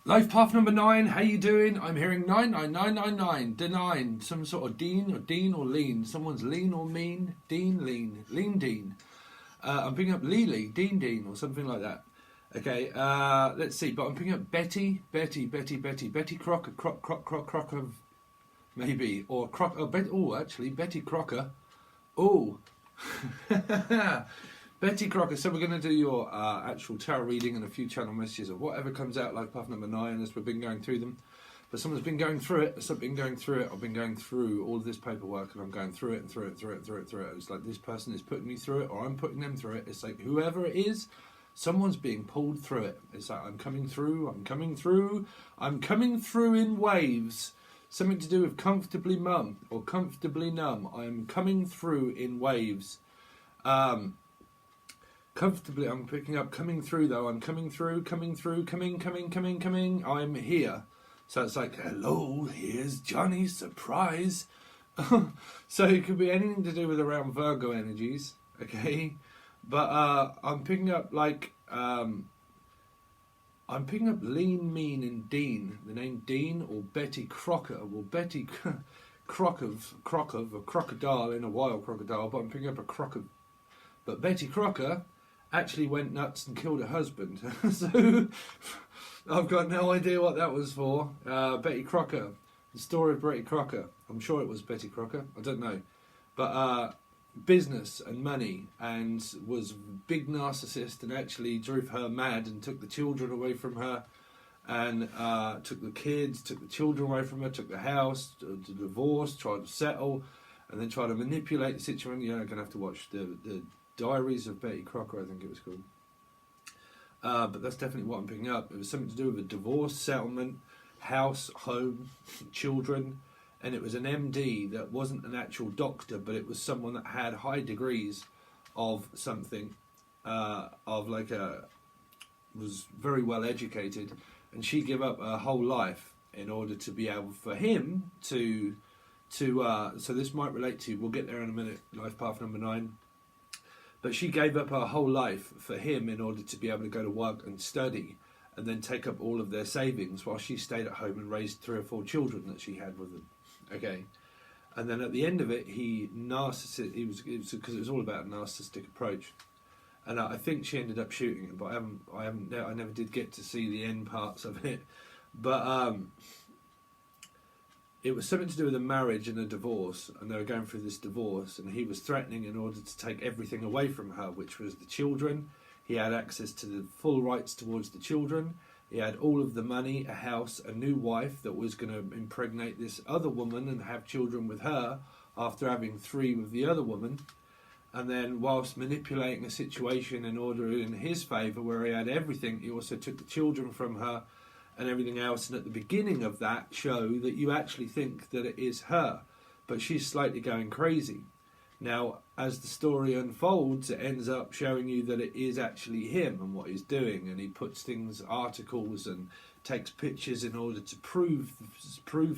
Life path number 9, how you doing? I'm hearing 99999, Denine, some sort of Dean or lean. Someone's lean or mean, Dean, lean Dean. I'm picking up Lily, Dean, or something like that. Okay, let's see, but I'm picking up Betty Crocker, Crocker, maybe, or actually, Betty Crocker. Oh, Betty Crocker. So we're going to do your actual tarot reading and a few channel messages or whatever comes out, like path number 9, as we've been going through them. But someone's been going through it. I've been going through it. I've been going through all of this paperwork, and I'm going through it and through it. It's like this person is putting me through it, or I'm putting them through it. It's like whoever it is, someone's being pulled through it. It's like I'm coming through in waves. Something to do with comfortably mum or comfortably numb. I'm coming through in waves. Comfortably, I'm picking up coming through though. I'm coming through, coming. I'm here. So it's like, hello, here's Johnny's surprise. So it could be anything to do with around Virgo energies, okay? But I'm picking up like, I'm picking up lean, mean and Dean. The name Dean or Betty Crocker. Well, Betty Crocker, a crocodile in a wild crocodile, but I'm picking up a crocker. But Betty Crocker actually went nuts and killed her husband. So I've got no idea what that was for. Betty Crocker, the story of Betty Crocker. I'm sure it was Betty Crocker. I don't know. But business and money, and was a big narcissist and actually drove her mad and took the children away from her, and took the kids, took the children away from her, took the house, divorced, tried to settle, and then tried to manipulate the situation. You're going to have to watch the Diaries of Betty Crocker, I think it was called. But that's definitely what I'm picking up. It was something to do with a divorce, settlement, house, home, children, and it was an MD that wasn't an actual doctor, but it was someone that had high degrees of something, was very well educated, and she gave up her whole life in order to be able for him to so this might relate to, we'll get there in a minute, life path number 9. But she gave up her whole life for him in order to be able to go to work and study and then take up all of their savings while she stayed at home and raised 3 or 4 children that she had with them. Okay. And then at the end of it, because it was all about a narcissistic approach. And I think she ended up shooting him, but I never did get to see the end parts of it. But it was something to do with a marriage and a divorce, and they were going through this divorce, and he was threatening in order to take everything away from her, which was the children. He had access to the full rights towards the children. He had all of the money, a house, a new wife that was going to impregnate this other woman and have children with her after having 3 with the other woman. And then whilst manipulating a situation in order in his favour where he had everything, he also took the children from her and everything else, and at the beginning of that show that you actually think that it is her, but she's slightly going crazy. Now, as the story unfolds, it ends up showing you that it is actually him and what he's doing, and he puts things, articles, and takes pictures in order to prove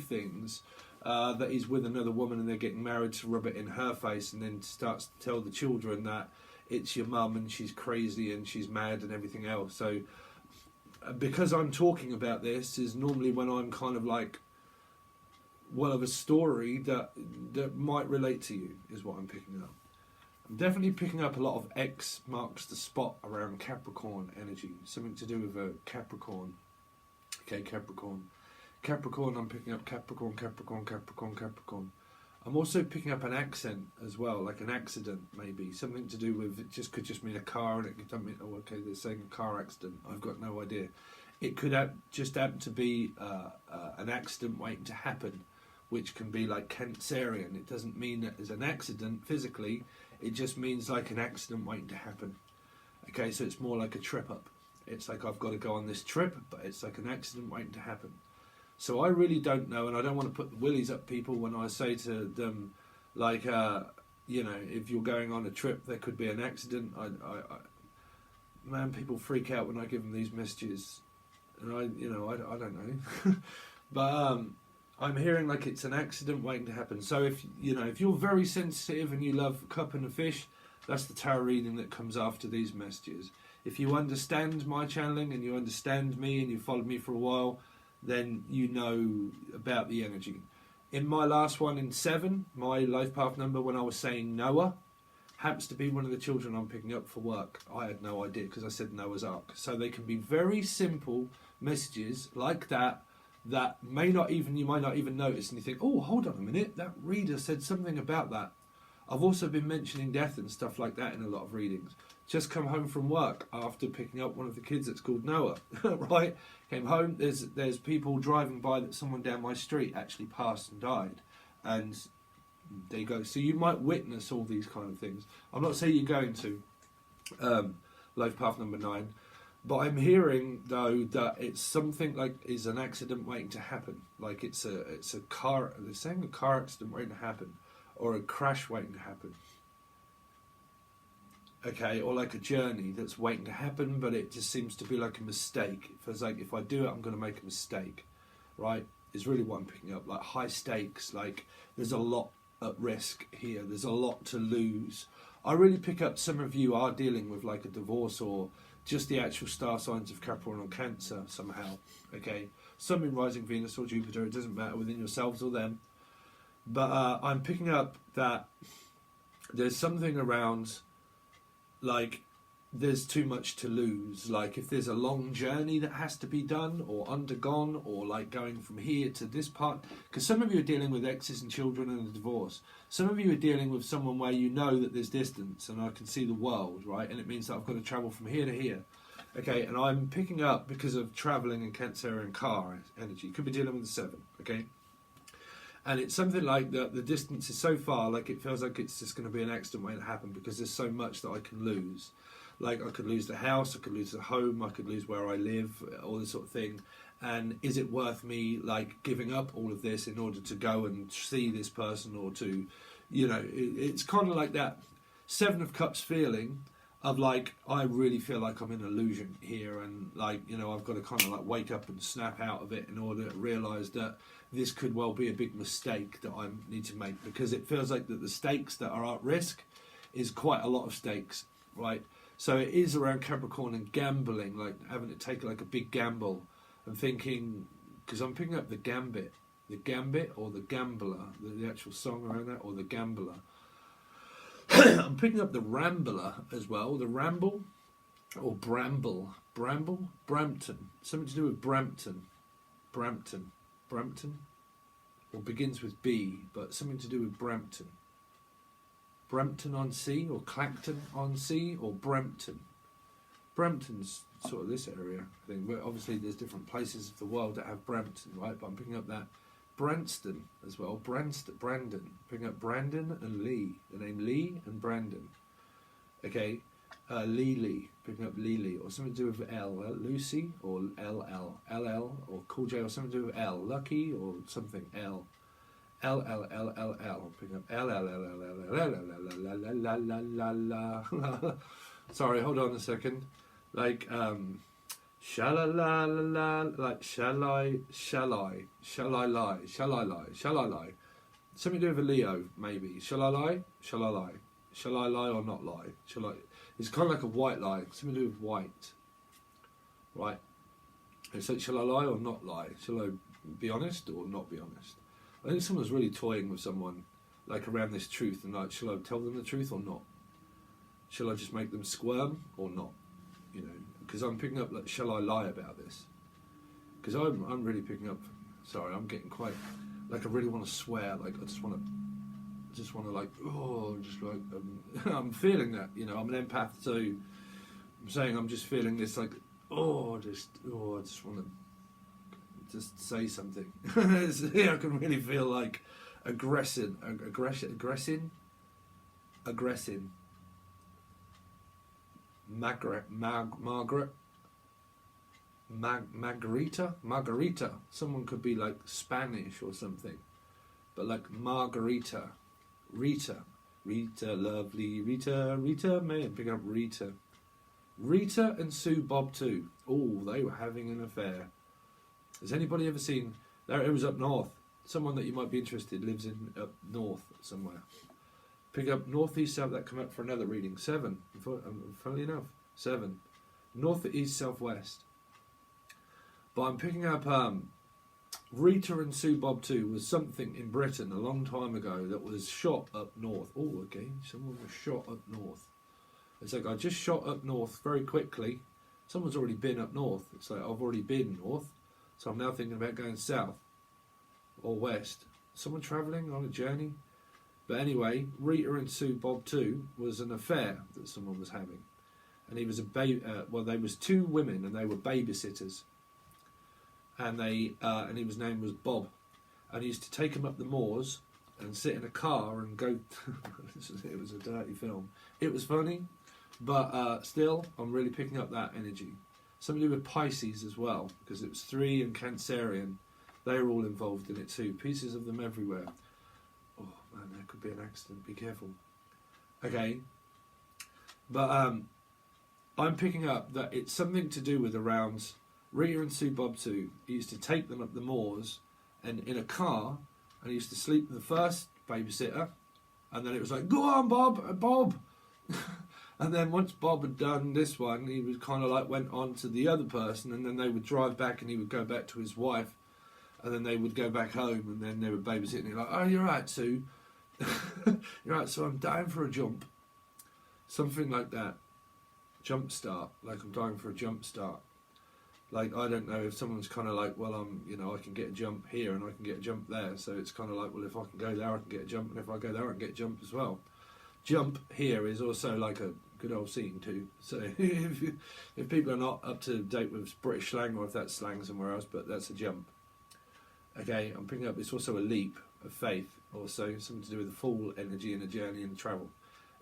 things, that he's with another woman and they're getting married, to rub it in her face, and then starts to tell the children that it's your mum and she's crazy and she's mad and everything else. So because I'm talking about this is normally when I'm kind of like, well, of a story that might relate to you is what I'm picking up. I'm definitely picking up a lot of X marks the spot around Capricorn energy, something to do with a Capricorn. Okay, Capricorn, I'm picking up Capricorn. I'm also picking up an accent as well, like an accident maybe, something to do with, it could just mean a car, and it could mean, oh okay, they're saying a car accident, I've got no idea. It could just happen to be an accident waiting to happen, which can be like Cancerian. It doesn't mean that there's an accident physically, it just means like an accident waiting to happen. Okay, so it's more like a trip up. It's like I've got to go on this trip, but it's like an accident waiting to happen. So I really don't know, and I don't want to put the willies up people when I say to them, like, if you're going on a trip, there could be an accident. Man, people freak out when I give them these messages, and I don't know. But I'm hearing like it's an accident waiting to happen. So if you're very sensitive and you love cup and a fish, that's the tarot reading that comes after these messages. If you understand my channeling and you understand me and you followed me for a while, then you know about the energy. In my last one in 7, my life path number, when I was saying Noah, happens to be one of the children I'm picking up for work. I had no idea because I said Noah's Ark. So they can be very simple messages like that may not even, you might not even notice, and you think, oh, hold on a minute, that reader said something about that. I've also been mentioning death and stuff like that in a lot of readings. Just come home from work after picking up one of the kids that's called Noah, right? Came home, there's people driving by that someone down my street actually passed and died. And there you go. So you might witness all these kind of things. I'm not saying you're going to life path number 9, but I'm hearing though that it's something like is an accident waiting to happen. Like it's a car. They're saying a car accident waiting to happen, or a crash waiting to happen. Okay, or like a journey that's waiting to happen, but it just seems to be like a mistake. It feels like if I do it, I'm going to make a mistake, right? Is really what I'm picking up. Like high stakes. Like there's a lot at risk here. There's a lot to lose. I really pick up some of you are dealing with like a divorce or just the actual star signs of Capricorn or Cancer somehow. Okay, Sun, Moon, Rising, Venus or Jupiter. It doesn't matter within yourselves or them. But I'm picking up that there's something around like there's too much to lose. Like if there's a long journey that has to be done or undergone, or like going from here to this part, because some of you are dealing with exes and children and a divorce. Some of you are dealing with someone where you know that there's distance and I can see the world, right? And it means that I've got to travel from here to here. Okay, and I'm picking up because of travelling and Cancer and car energy. Could be dealing with the 7, okay? And it's something like that the distance is so far, like it feels like it's just going to be an accident waiting to happen because there's so much that I can lose. Like I could lose the house, I could lose the home, I could lose where I live, all this sort of thing. And is it worth me like giving up all of this in order to go and see this person, or to, you know, it's kind of like that 7 of Cups feeling of like, I really feel like I'm in an illusion here, and like, you know, I've got to kind of like wake up and snap out of it in order to realise that this could well be a big mistake that I need to make, because it feels like that the stakes that are at risk is quite a lot of stakes, right? So it is around Capricorn and gambling, like having to take like a big gamble and thinking, because I'm picking up the gambit or the gambler, the actual song around that, or the gambler. I'm picking up the rambler as well, the ramble or Brampton, something to do with Brampton, or begins with B, but something to do with Brampton. Brampton-on-Sea, or Clacton-on-Sea, or Brampton. Brampton's sort of this area, I think. But obviously there's different places of the world that have Brampton, right? But I'm picking up that Branston as well. Brandon. Picking up Brandon and Lee. The name Lee and Brandon. Okay. Lee. Picking up Lee. Or something to do with L. Lucy, or LL. LL, or Cool J, or something to do with L. Lucky, or something. L. L. Picking up L. Sorry, hold on a second. Like, sha-la-la-la-la, like, shall I lie? Something to do with a Leo, maybe. Shall I lie? Shall I lie or not lie? It's kind of like a white lie, something to do with white. Right? It's like, shall I lie or not lie? Shall I be honest or not be honest? I think someone's really toying with someone, like, around this truth, and like, shall I tell them the truth or not? Shall I just make them squirm or not? You know, because I'm picking up, like, shall I lie about this? Because I'm really picking up. Sorry, I'm getting quite, like, I really want to swear. Like, I just want to like, oh, just like, I'm feeling that. You know, I'm an empath, so I'm saying I'm just feeling this, like, I just want to just say something. I can really feel like aggressing. Margarita. Someone could be like Spanish or something, but like Margarita, Rita, lovely Rita, man, pick up Rita and Sue Bob too. Oh, they were having an affair. Has anybody ever seen? It was up north. Someone that you might be interested lives in up north somewhere. Pick up north, east, south. That come up for another reading. 7. Funnily enough, 7. north, east, southwest. But I'm picking up Rita and Sue Bob 2 was something in Britain a long time ago that was shot up north. Oh, okay, someone was shot up north. It's like I just shot up north very quickly. Someone's already been up north. It's like I've already been north, so I'm now thinking about going south or west. Someone travelling on a journey. But anyway, Rita and Sue Bob 2 was an affair that someone was having, and he was a well, they was two women and they were babysitters. And and his name was Bob, and he used to take him up the moors and sit in a car and go. It was a dirty film. It was funny, but still, I'm really picking up that energy. Something to do with Pisces as well, because it was 3 and Cancerian. They were all involved in it too. Pieces of them everywhere. Oh man, there could be an accident. Be careful. Okay, but I'm picking up that it's something to do with around. Rita and Sue Bob 2, he used to take them up the moors and in a car, and he used to sleep with the first babysitter, and then it was like, go on Bob, Bob. And then once Bob had done this one, he was kind of like went on to the other person, and then they would drive back and he would go back to his wife, and then they would go back home, and then they would babysit, and he'd like, oh, you're right, Sue. You're right, so I'm dying for a jump. Something like that. Jump start, like I'm dying for a jump start. Like, I don't know if someone's kind of like, well, I can get a jump here and I can get a jump there. So it's kind of like, well, if I can go there, I can get a jump. And if I go there, I can get a jump as well. Jump here is also like a good old scene too. So if people are not up to date with British slang, or if that's slang somewhere else, but that's a jump. Okay, I'm picking up, it's also a leap of faith. Also, something to do with the full energy and a journey and travel.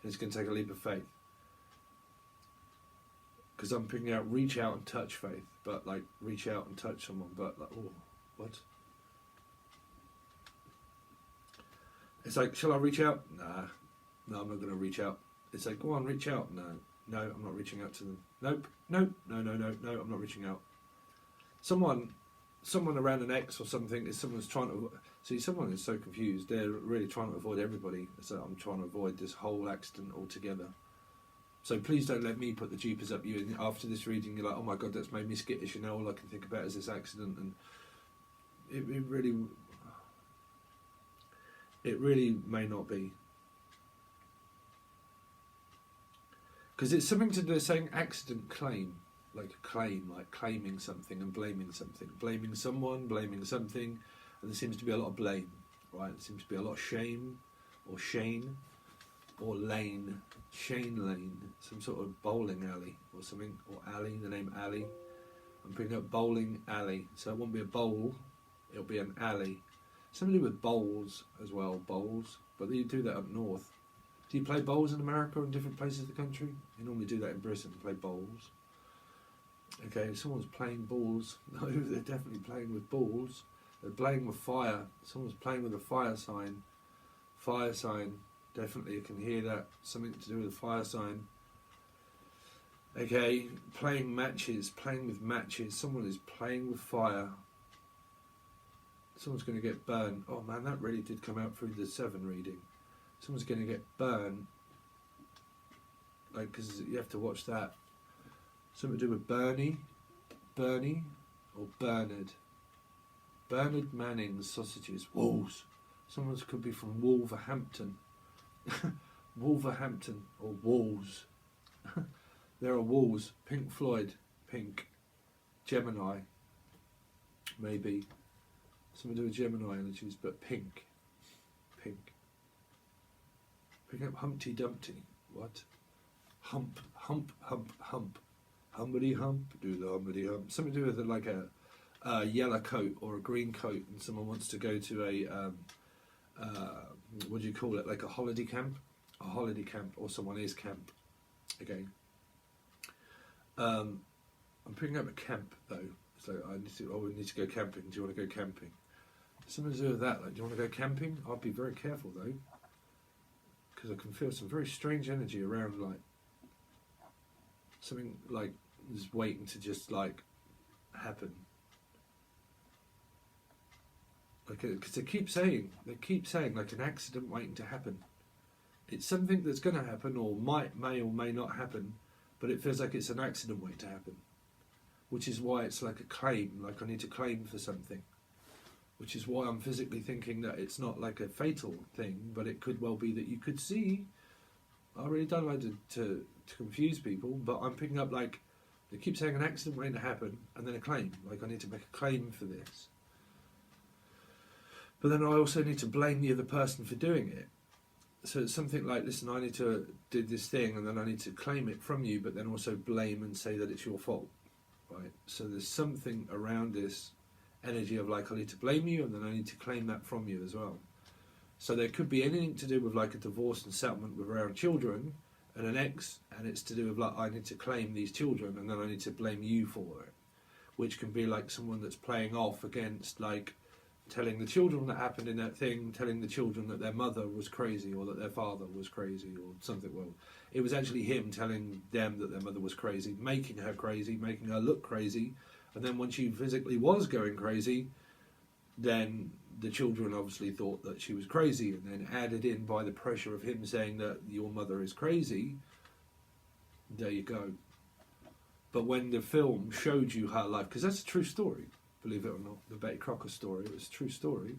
And it's going to take a leap of faith. Because I'm picking out reach out and touch faith, but like reach out and touch someone, but like, oh, what? It's like, shall I reach out? Nah, no, I'm not going to reach out. It's like, go on, reach out. No, I'm not reaching out to them. Nope, no, I'm not reaching out. Someone around an ex or something, someone's trying to, see, someone is so confused, they're really trying to avoid everybody. So I'm trying to avoid this whole accident altogether. So please don't let me put the jeepers up you, and after this reading you're like, oh my god, that's made me skittish, and now all I can think about is this accident, and it really may not be. Because it's something to do with saying accident claim, like a claim, like claiming something and blaming something. Blaming someone, blaming something, and there seems to be a lot of blame, right? There seems to be a lot of shame, or Shane, or Lane, Shane Lane, some sort of bowling alley or something, or alley, the name alley. I'm picking up bowling alley, so it won't be a bowl, it'll be an alley. Something to do with bowls as well, bowls, but you do that up north. Do you play bowls in America or in different places of the country? You normally do that in Britain, play bowls. Okay, someone's playing balls. No, they're definitely playing with balls. They're playing with fire. Someone's playing with a fire sign. Fire sign. Definitely, you can hear that. Something to do with a fire sign. Okay, playing matches. Playing with matches. Someone is playing with fire. Someone's going to get burned. Oh man, that really did come out through the 7 reading. Someone's going to get burned. Like, because you have to watch that. Something to do with Bernie, or Bernard. Bernard Manning's sausages. Wolves. Someone could be from Wolverhampton. Wolverhampton or Wolves. There are wolves. Pink Floyd, pink. Gemini, maybe. Something to do with Gemini energies, but pink. Pink. Pick up Humpty Dumpty. What? Hump. Humpity hump, do the humpity hump. Something to do with like a yellow coat or a green coat, and someone wants to go to a what do you call it? Like a holiday camp? A holiday camp, or someone is camp. Okay. I'm picking up a camp though. So we need to go camping. Do you want to go camping? Something to do with that. Like, do you want to go camping? I'll be very careful though, because I can feel some very strange energy around, like something like is waiting to just like happen. Like, because they keep saying like an accident waiting to happen. It's something that's going to happen, or may or may not happen, but it feels like it's an accident waiting to happen, which is why it's like a claim, like I need to claim for something, which is why I'm physically thinking that it's not like a fatal thing, but it could well be that you could see. I really don't like to confuse people, but I'm picking up like they keep saying an accident waiting to happen and then a claim, like I need to make a claim for this. But then I also need to blame the other person for doing it. So it's something like, listen, I need to do this thing and then I need to claim it from you, but then also blame and say that it's your fault, right? So there's something around this energy of like, I need to blame you and then I need to claim that from you as well. So there could be anything to do with like a divorce and settlement with around children and an ex, and it's to do with like, I need to claim these children and then I need to blame you for it, which can be like someone that's playing off against like, telling the children that happened in that thing, telling the children that their mother was crazy or that their father was crazy or something. Well, it was actually him telling them that their mother was crazy, making her look crazy, and then when she physically was going crazy, then the children obviously thought that she was crazy, and then added in by the pressure of him saying that your mother is crazy, there you go. But when the film showed you her life, because that's a true story, believe it or not, the Betty Crocker story, it was a true story.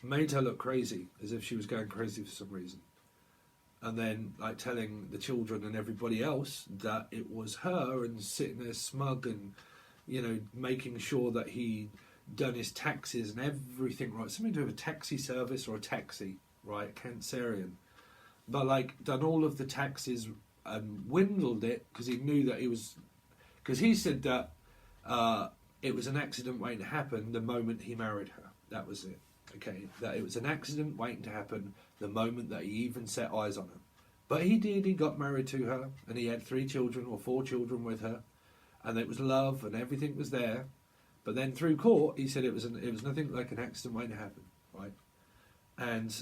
Made her look crazy, as if she was going crazy for some reason. And then, like, telling the children and everybody else that it was her, and sitting there smug and, you know, making sure that he'd done his taxes and everything right. Something to do with a taxi service or a taxi, right? Cancerian. But, like, done all of the taxes and dwindled it because he knew that he was, because he said that it was an accident waiting to happen the moment he married her. That was it. Okay, that it was an accident waiting to happen the moment that he even set eyes on her. But he did. He got married to her, and he had 3 children or 4 children with her, and it was love, and everything was there. But then through court, he said it was nothing like an accident waiting to happen, right? And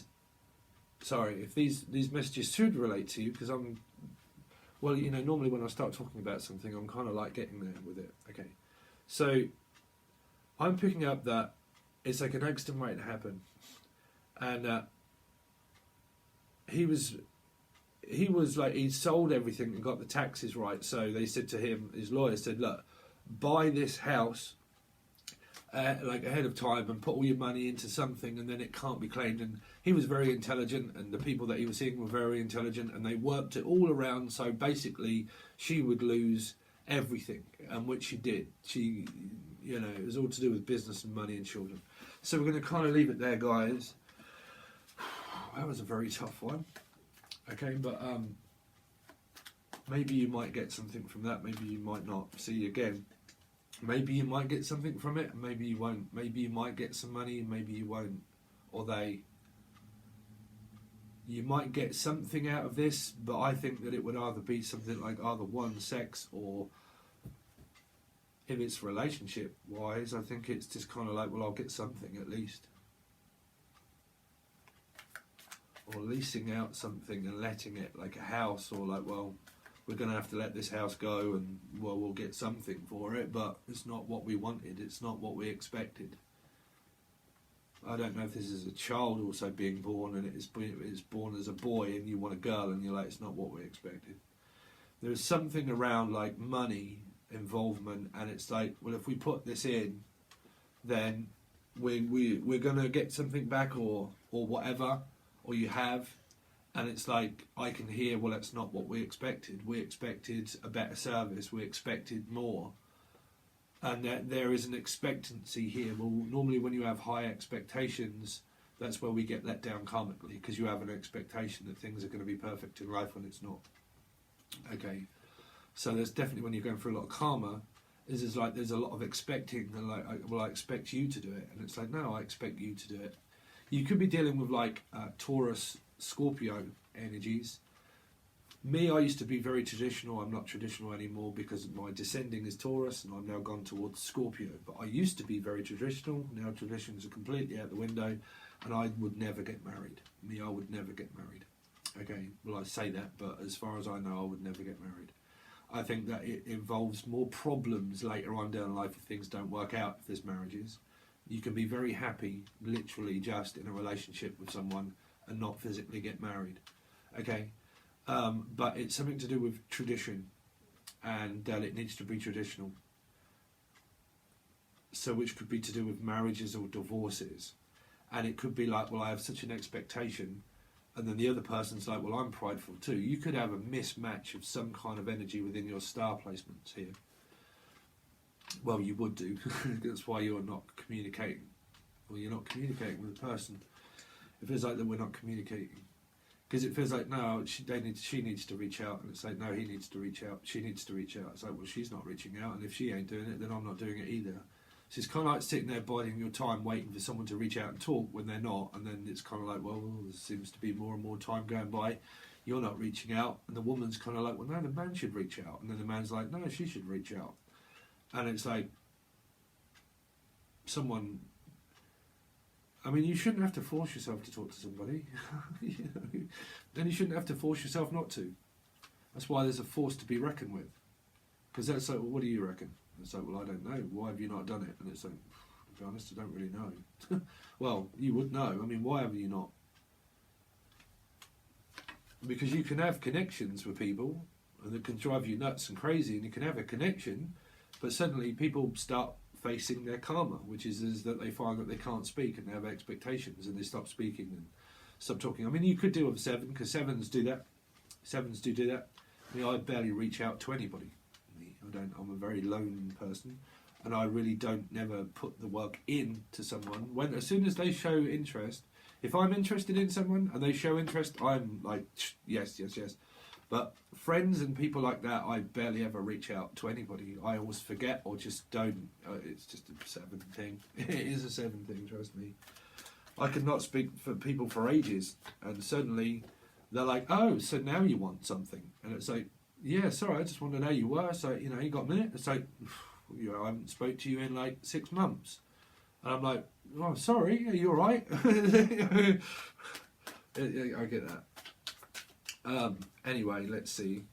sorry if these messages should relate to you, because I'm. Well, you know, normally when I start talking about something, I'm kind of like getting there with it. Okay, so I'm picking up that it's like an accident waiting to happen, and he was like, he'd sold everything and got the taxes right. So they said to him, his lawyer said, look, buy this house like ahead of time and put all your money into something, and then it can't be claimed. And he was very intelligent, and the people that he was seeing were very intelligent, and they worked it all around. So basically, she would lose everything, and which she did. She, you know, it was all to do with business and money and children. So we're going to kind of leave it there, guys. That was a very tough one. Okay, but maybe you might get something from that. Maybe you might not. See, again, maybe you might get something from it, and maybe you won't. Maybe you might get some money, and maybe you won't. Or you might get something out of this, but I think that it would either be something like either one, sex, or if it's relationship wise, I think it's just kind of like, well, I'll get something at least. Or leasing out something and letting it, like a house, or like, well, we're going to have to let this house go, and well, we'll get something for it, but it's not what we wanted, it's not what we expected. I don't know if this is a child also being born, and it's born as a boy and you want a girl, and you're like, it's not what we expected. There's something around like money involvement, and it's like, well, if we put this in, then we're going to get something back, or whatever, or you have. And it's like, I can hear, well, that's not what we expected. We expected a better service. We expected more. And that there is an expectancy here. Well, normally when you have high expectations, that's where we get let down karmically, because you have an expectation that things are going to be perfect in life when it's not. Okay. So there's definitely, when you're going through a lot of karma, is like there's a lot of expecting, and like, well, I expect you to do it. And it's like, no, I expect you to do it. You could be dealing with like Taurus, Scorpio energies. Me, I used to be very traditional. I'm not traditional anymore because my descending is Taurus, and I've now gone towards Scorpio. But I used to be very traditional. Now traditions are completely out the window, and I would never get married. Me, I would never get married. Okay, well, I say that, but as far as I know, I would never get married. I think that it involves more problems later on down life if things don't work out, if there's marriages. You can be very happy, literally just in a relationship with someone, and not physically get married. Okay, but it's something to do with tradition, and it needs to be traditional. So which could be to do with marriages or divorces. And it could be like, well, I have such an expectation, and then the other person's like, well, I'm prideful too. You could have a mismatch of some kind of energy within your star placements here. Well, you would do. That's why you're not communicating. Well, you're not communicating with the person. It feels like that we're not communicating. Because it feels like, no, she needs to reach out. And it's like, no, he needs to reach out. She needs to reach out. It's like, well, she's not reaching out. And if she ain't doing it, then I'm not doing it either. So it's kind of like sitting there biding your time, waiting for someone to reach out and talk when they're not. And then it's kind of like, well, there seems to be more and more time going by. You're not reaching out. And the woman's kind of like, well, no, the man should reach out. And then the man's like, no, she should reach out. And it's like, someone... I mean, you shouldn't have to force yourself to talk to somebody. You know? And you shouldn't have to force yourself not to. That's why there's a force to be reckoned with. Because that's like, well, what do you reckon? It's like, well, I don't know. Why have you not done it? And it's like, to be honest, I don't really know. Well, you would know. I mean, why have you not? Because you can have connections with people, and it can drive you nuts and crazy, and you can have a connection, but suddenly people start facing their karma, which is that they find that they can't speak, and they have expectations, and they stop speaking and stop talking. I mean, you could do with 7, because 7s do that. 7s do that. I mean, I barely reach out to anybody. I'm a very lone person, and I really don't never put the work in to someone. As soon as they show interest, if I'm interested in someone and they show interest, I'm like, yes. But friends and people like that, I barely ever reach out to anybody. I always forget or just don't. It's just a 7 thing. It is a 7 thing, trust me. I could not speak for people for ages, and suddenly they're like, oh, so now you want something. And it's like, yeah, sorry, I just wanted to know you were. So, you know, you got a minute? It's like, you know, I haven't spoke to you in like 6 months. And I'm like, oh, sorry, are you all right? I get that. Anyway, let's see.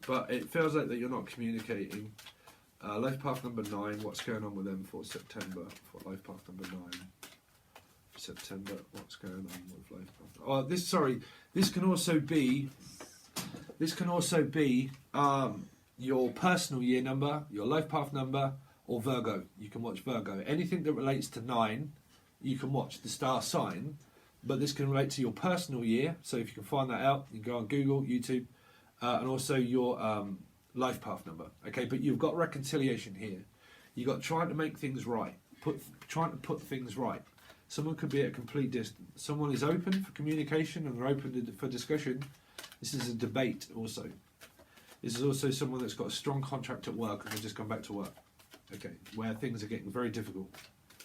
But it feels like that you're not communicating. Life path number 9, what's going on with them for September? For life path number 9. September, what's going on with life path? Oh, this can also be... your personal year number, your life path number, or Virgo. You can watch Virgo. Anything that relates to 9, you can watch the star sign, but this can relate to your personal year. So if you can find that out, you can go on Google, YouTube, and also your life path number. Okay, but you've got reconciliation here. You've got trying to make things right, trying to put things right. Someone could be at a complete distance. Someone is open for communication and they're open for discussion. This is a debate also. This is also someone that's got a strong contract at work and they've just gone back to work. Okay, where things are getting very difficult.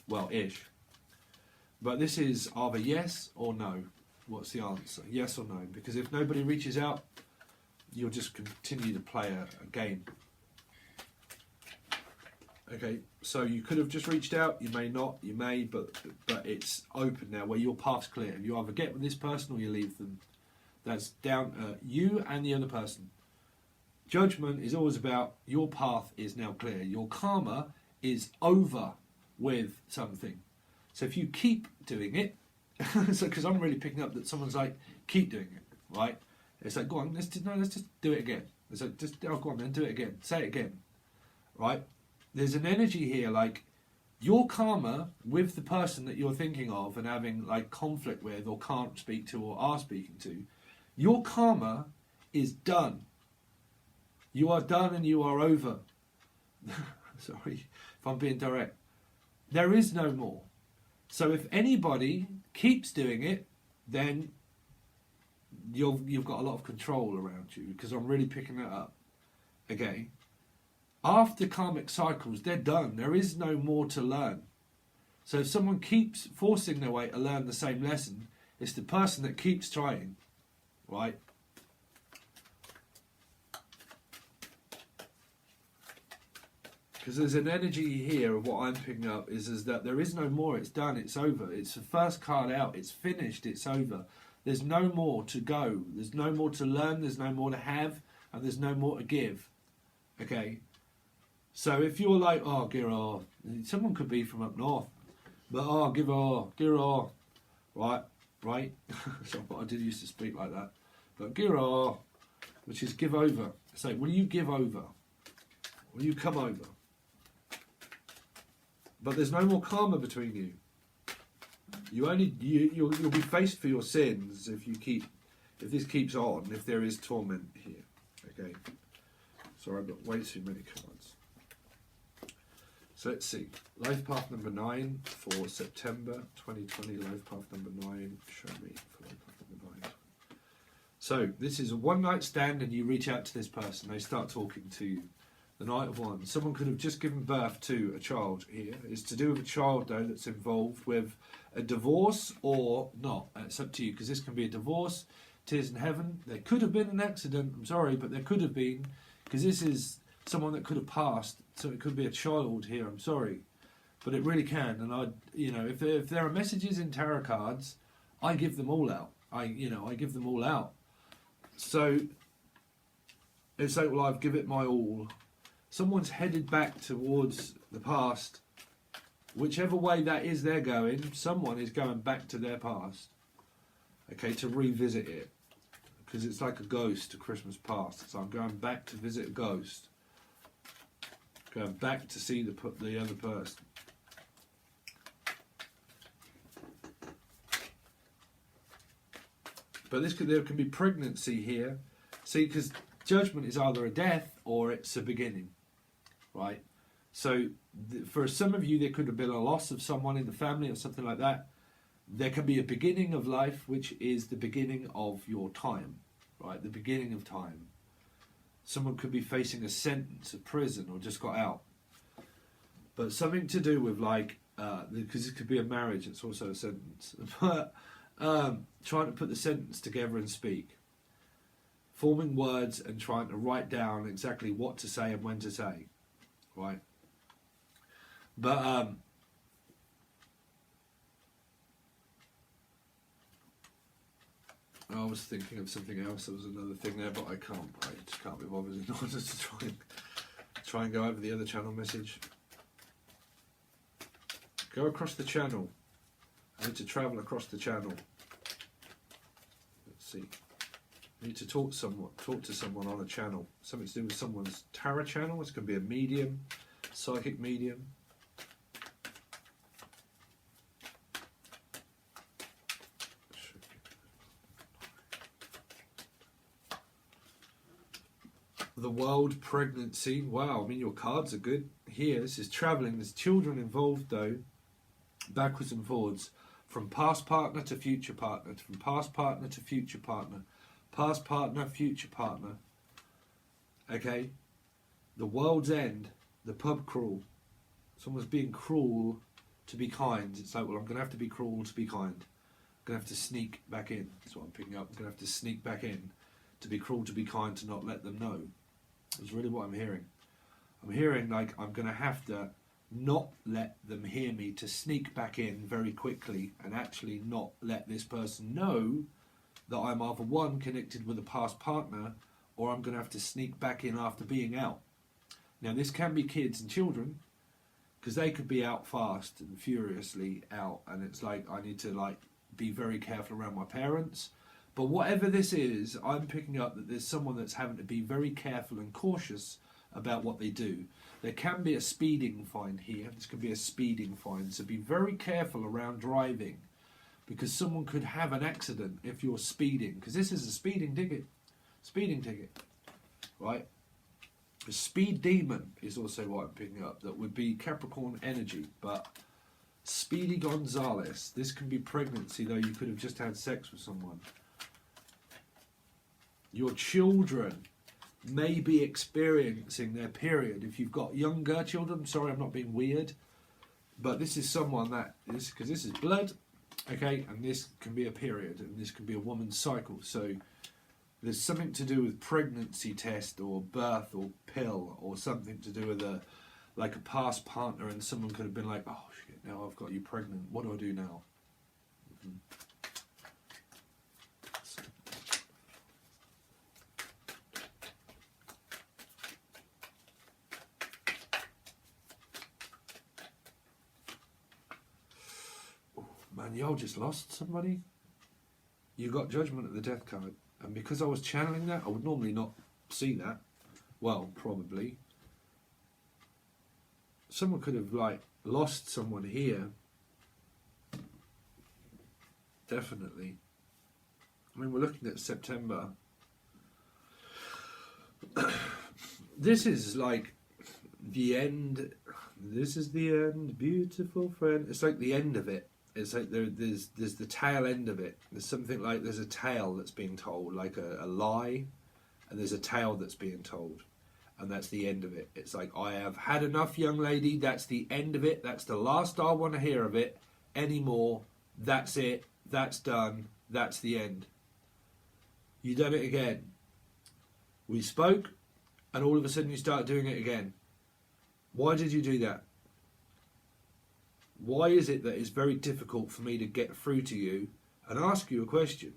Well, ish. But this is either yes or no. What's the answer? Yes or no? Because if nobody reaches out, you'll just continue to play a game. Okay, so you could have just reached out, you may not, you may, but it's open now where your path's clear. You either get with this person or you leave them. That's down you and the other person. Judgment is always about your path is now clear. Your karma is over with something. So if you keep doing it, because I'm really picking up that someone's like, keep doing it, right? It's like, go on, let's just do it again. It's like, go on then, do it again. Say it again, right? There's an energy here, like, your karma with the person that you're thinking of and having like conflict with or can't speak to or are speaking to, your karma is done. You are done and you are over. Sorry if I'm being direct. There is no more. So if anybody keeps doing it, then you've got a lot of control around you, because I'm really picking that up. Okay. After karmic cycles, they're done. There is no more to learn. So if someone keeps forcing their way to learn the same lesson, it's the person that keeps trying, right? Because there's an energy here of what I'm picking up is that there is no more. It's done. It's over. It's the first card out. It's finished. It's over. There's no more to go. There's no more to learn. There's no more to have. And there's no more to give. Okay? So if you're like, oh, Gira, someone could be from up north, but oh, Gira, right? right? So I did used to speak like that. But gira, which is give over. Say, will you give over? Will you come over? But there's no more karma between you. You'll be faced for your sins if this keeps on, if there is torment here. Okay. Sorry, I've got way too many cards. So let's see. Life path number 9 for September 2020. Life path number 9. Show me for life path number 9. So this is a one night stand, and you reach out to this person. They start talking to you. The Knight of Wands. Someone could have just given birth to a child here. It's to do with a child, though, that's involved with a divorce or not. It's up to you, because this can be a divorce, tears in heaven. There could have been an accident, I'm sorry, but there could have been, because this is someone that could have passed, so it could be a child here, I'm sorry. But it really can, and if there are messages in tarot cards, I give them all out. I give them all out. So, it's like, well, I've given it my all. Someone's headed back towards the past. Whichever way that is they're going, someone is going back to their past. Okay, to revisit it. Because it's like a ghost, a Christmas past. So I'm going back to visit a ghost. Going back to see the other person. But there can be pregnancy here. See, because judgment is either a death or it's a beginning. Right? So for some of you, there could have been a loss of someone in the family or something like that. There can be a beginning of life, which is the beginning of your time. Right? The beginning of time. Someone could be facing a sentence of prison or just got out. But something to do with because it could be a marriage, it's also a sentence. But trying to put the sentence together and speak. Forming words and trying to write down exactly what to say and when to say. Right? But I was thinking of something else. There was another thing there, but I just can't be bothered in order to try and go over the other channel message. Go across the channel. I need to travel across the channel. Let's see. I need to talk to someone on a channel. Something to do with someone's tarot channel. It's going to be a medium, psychic medium. The world, pregnancy. Wow, I mean, your cards are good here. This is travelling. There's children involved, though. Backwards and forwards. From past partner to future partner. From past partner to future partner. Past partner, future partner. Okay? The world's end. The pub crawl. Someone's being cruel to be kind. It's like, well, I'm going to have to be cruel to be kind. I'm going to have to sneak back in. That's what I'm picking up. I'm going to have to sneak back in. To be cruel to be kind, to not let them know. That's really what I'm hearing. I'm hearing like I'm going to have to not let them hear me, to sneak back in very quickly and actually not let this person know that I'm either one, connected with a past partner, or I'm going to have to sneak back in after being out. Now this can be kids and children, because they could be out fast and furiously out, and it's like I need to be very careful around my parents. But whatever this is, I'm picking up that there's someone that's having to be very careful and cautious about what they do. There can be a speeding fine here. This could be a speeding fine. So be very careful around driving, because someone could have an accident if you're speeding. Because this is a speeding ticket. Speeding ticket. Right? A speed demon is also what I'm picking up. That would be Capricorn energy. But Speedy Gonzalez. This can be pregnancy, though you could have just had sex with someone. Your children may be experiencing their period. If you've got younger children, sorry, I'm not being weird, but this is someone that is, because this is blood, okay, and this can be a period, and this can be a woman's cycle. So there's something to do with pregnancy test or birth or pill or something to do with a past partner, and someone could have been like, oh shit, now I've got you pregnant. What do I do now? Man, y'all just lost somebody. you got Judgment at the Death card. And because I was channeling that, I would normally not see that. Well, probably. Someone could have, like, lost someone here. Definitely. I mean, we're looking at September. This is like the end. This is the end, beautiful friend. It's like the end of it. It's like there's the tail end of it. There's something like there's a tale that's being told, like a lie, and there's a tale that's being told, and that's the end of it. It's like, I have had enough, young lady. That's the end of it. That's the last I want to hear of it anymore. That's it. That's done. That's the end. You done it again. We spoke, and all of a sudden you start doing it again. Why did you do that? Why is it that it's very difficult for me to get through to you and ask you a question?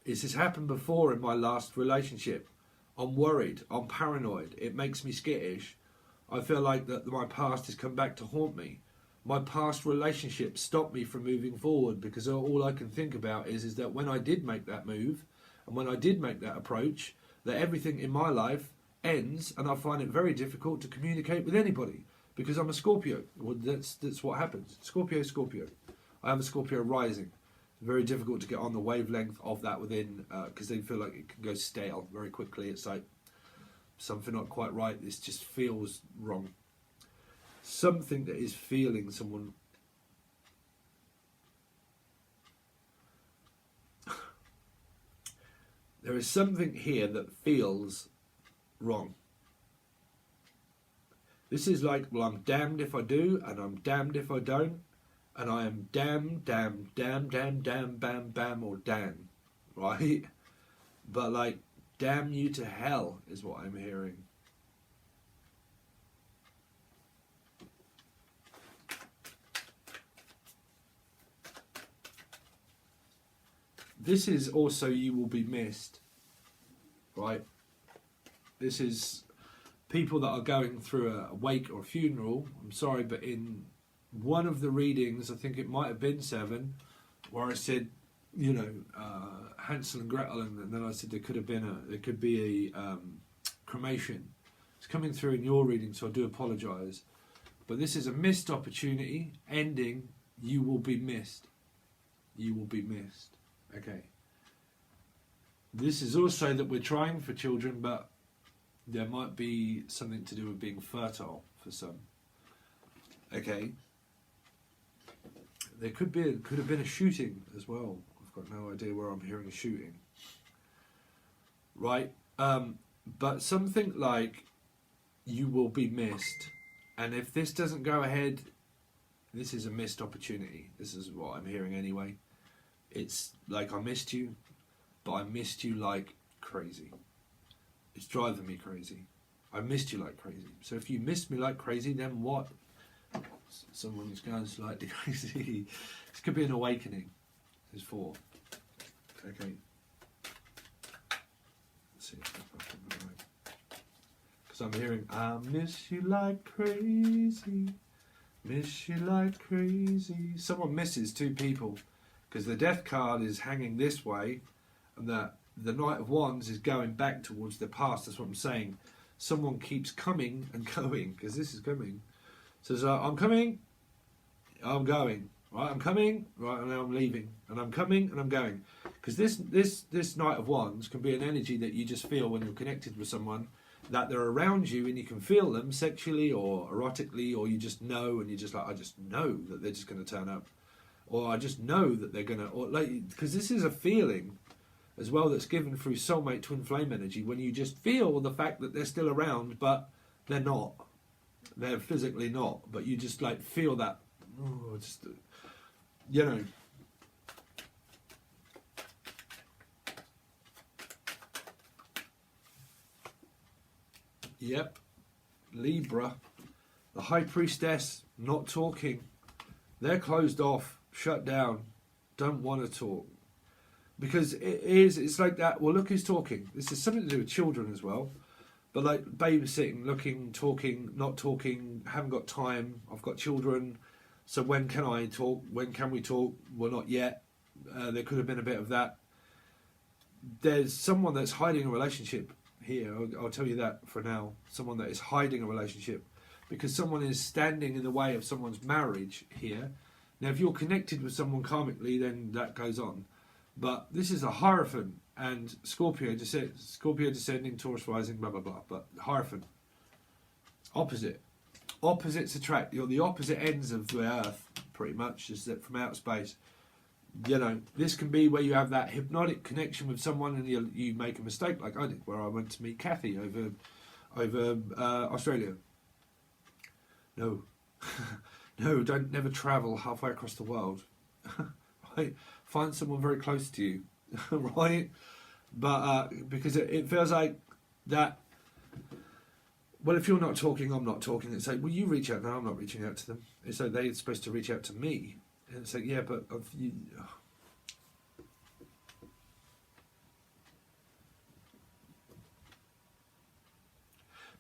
This has happened before in my last relationship. I'm worried. I'm paranoid. It makes me skittish. I feel like that my past has come back to haunt me. My past relationships stopped me from moving forward because all I can think about is that when I did make that move and when I did make that approach, that everything in my life ends, and I find it very difficult to communicate with anybody because I'm a Scorpio. Well, that's what happens. Scorpio. I have a Scorpio rising. It's very difficult to get on the wavelength of that within, because they feel like it can go stale very quickly. It's like something not quite right. This just feels wrong. Something that is feeling someone. There is something here that feels wrong. This is like, well, I'm damned if I do, and I'm damned if I don't, and I am damn, bam, bam, or damn, right? But like, damn you to hell is what I'm hearing. This is also you will be missed, right? This is people that are going through a wake or a funeral. I'm sorry, but in one of the readings, I think it might have been 7, where I said, you know, Hansel and Gretel, and then I said there could be a cremation. It's coming through in your reading, so I do apologise. But this is a missed opportunity, ending, you will be missed. You will be missed. Okay. This is also that we're trying for children, but there might be something to do with being fertile for some. Okay. There could have been a shooting as well. I've got no idea where I'm hearing a shooting. Right. But something like you will be missed, and if this doesn't go ahead, this is a missed opportunity. This is what I'm hearing anyway. It's like I missed you, but I missed you like crazy. It's driving me crazy. I missed you like crazy. So if you missed me like crazy, then what? Someone's going slightly crazy. This could be an awakening. This is 4. Okay. Let's see if I've got the right. Because I'm hearing, I miss you like crazy. Miss you like crazy. Someone misses 2 people. Because the Death card is hanging this way, and that the Knight of Wands is going back towards the past. That's what I'm saying. Someone keeps coming and going, because this is coming. So it's like, I'm coming, I'm going. Right, I'm coming, right, and now I'm leaving. And I'm coming, and I'm going. Because this Knight of Wands can be an energy that you just feel when you're connected with someone, that they're around you and you can feel them sexually or erotically, or you just know, and you're just like, I just know that they're just going to turn up. Or I just know that they're going to, or like, because this is a feeling as well that's given through soulmate twin flame energy, when you just feel the fact that they're still around, but they're not. They're physically not, but you just like feel that, oh, just, you know. Yep. Libra. The High Priestess, not talking. They're closed off, shut down, don't want to talk. Because it's like that, well, look who's talking. This is something to do with children as well. But like babysitting, looking, talking, not talking, haven't got time, I've got children, so when can I talk, when can we talk? Well, not yet. there could have been a bit of that. There's someone that's hiding a relationship here. I'll tell you that for now. Someone that is hiding a relationship because someone is standing in the way of someone's marriage here. Now, if you're connected with someone karmically, then that goes on. But this is a Hierophant and Scorpio descending, Taurus rising, blah, blah, blah. But Hierophant, opposite. Opposites attract. You're the opposite ends of the Earth, pretty much, is that from outer space. You know, this can be where you have that hypnotic connection with someone and you make a mistake, like I did, where I went to meet Kathy over Australia. No. No, never travel halfway across the world. Right? Find someone very close to you, right? But because it feels like that. Well, if you're not talking, I'm not talking. It's like, well, you reach out. No, I'm not reaching out to them. It's like they're supposed to reach out to me. And it's like, yeah, but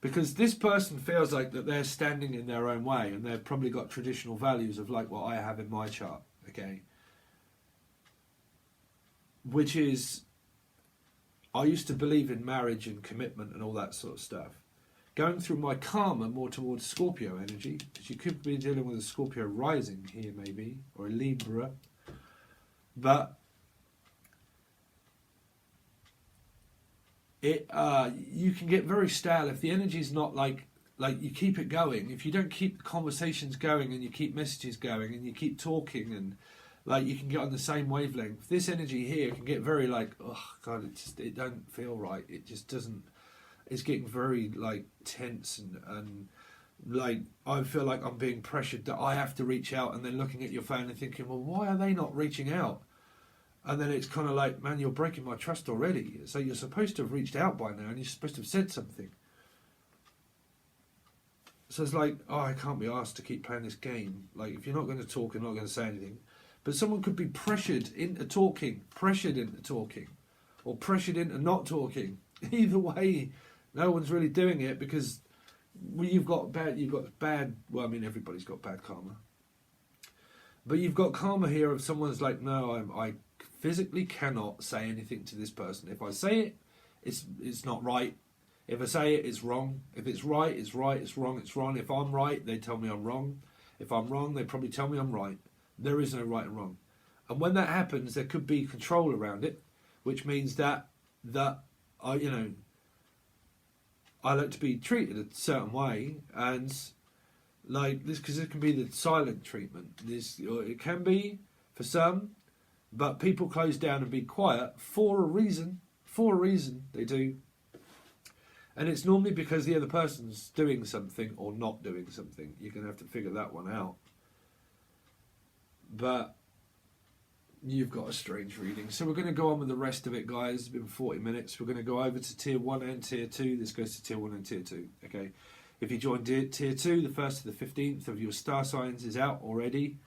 because this person feels like that they're standing in their own way, and they've probably got traditional values of like what I have in my chart, okay? Which is, I used to believe in marriage and commitment and all that sort of stuff. Going through my karma more towards Scorpio energy, because you could be dealing with a Scorpio rising here maybe, or a Libra. But you can get very stale if the energy is not like you keep it going. If you don't keep the conversations going and you keep messages going and you keep talking and like you can get on the same wavelength. This energy here can get very like, oh God, it don't feel right. It just doesn't. It's getting very like tense and like I feel like I'm being pressured that I have to reach out, and then looking at your phone and thinking, well, why are they not reaching out? And then it's kind of like, man, you're breaking my trust already. So you're supposed to have reached out by now, and you're supposed to have said something. So it's like, oh, I can't be asked to keep playing this game. Like, if you're not going to talk, you're not going to say anything. But someone could be pressured into talking, or pressured into not talking. Either way, no one's really doing it because you've got bad. Well, I mean, everybody's got bad karma. But you've got karma here of someone's like, no, I physically cannot say anything to this person. If I say it, it's not right. If I say it, it's wrong. If it's right, it's right. It's wrong, it's wrong. If I'm right, they tell me I'm wrong. If I'm wrong, they probably tell me I'm right. There is no right and wrong. And when that happens, there could be control around it, which means that I like to be treated a certain way, and like this, because it can be the silent treatment. It can be for some, but people close down and be quiet for a reason. For a reason, they do. And it's normally because the other person's doing something or not doing something. You're going to have to figure that one out. But you've got a strange reading. So we're going to go on with the rest of it, guys. It's been 40 minutes. We're going to go over to Tier 1 and Tier 2. This goes to Tier 1 and Tier 2. Okay. If you join Tier 2, the 1st to the 15th of your star signs is out already.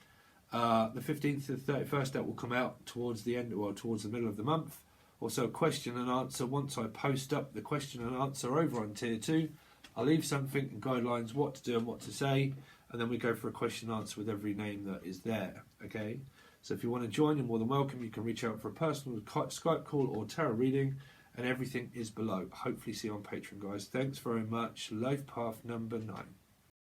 The 15th to the 31st, that will come out towards the end, or towards the middle of the month. Also, a question and answer. Once I post up the question and answer over on Tier 2, I'll leave something and guidelines what to do and what to say, and then we go for a question and answer with every name that is there. Okay. So if you want to join, you're more than welcome. You can reach out for a personal Skype call or tarot reading, and everything is below. Hopefully see you on Patreon, guys. Thanks very much. Life path number 9.